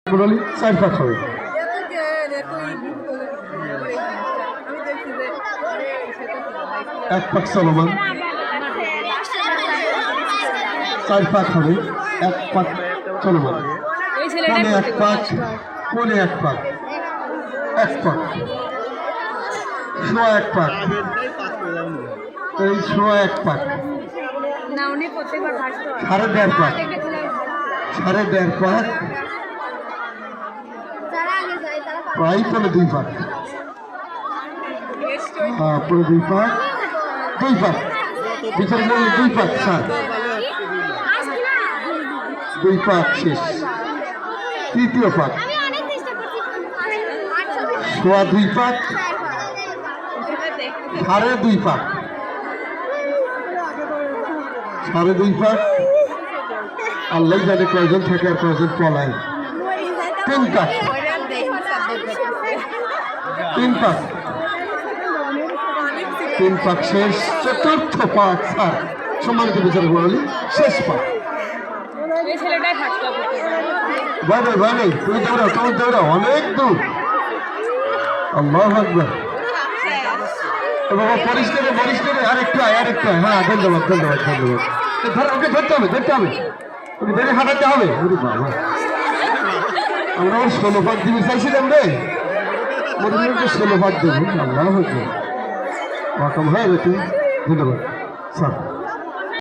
প্রণালী 4 পাক হবে। 1 পাক চলমান, 4 পাক হবে, 1 পাক চলমান, পনে 1 পাক, পনে 1 পাক, 1 পাক, সোয়া 1 পাক, এই সোয়া 1 পাক, সাড়ে 1.5 পাক, সাড়ে 1.5 পাক, প্রায় পনে 2 পাক, পনে 2 পাক, 2 পাক, বিচার 2 পাক, স্যার 2 পাক শেষ। তৃতীয় পাক সোয়া 2 পাক, সাড়ে 2 পাক, সাড়ে 2 পাক, আল্লাহ জানে কয়জন থাকে আর কয়জন পলায়। 3 পাক, 3 পাক, 3 পাক শেষ। চতুর্থ পাক স্যার সম্মানিত বিচারক মণ্ডলী, শেষ পাক। ভাই ভাই তুমি দৌড়াও, তুমি দৌড়াও অনেক দূর। আল্লাহু আকবার। বাবা পরিষ্কারে পরিষ্কারে আরেকটু আয়, আরেকটু আয়। হ্যাঁ ধন্যবাদ ধন্যবাদ ধন্যবাদ। ওকে ধরতে হবে, ধরতে হবে, তুমি ধরে হাঁটাতে হবে। বাবা আমরা 16 পাক দিবি চাইছিলাম রে, মোটামুটি 16 পাক দেবো। আল্লাহু আকবার। ওয়াকাম হয়ে গেছে, ধন্যবাদ স্যার।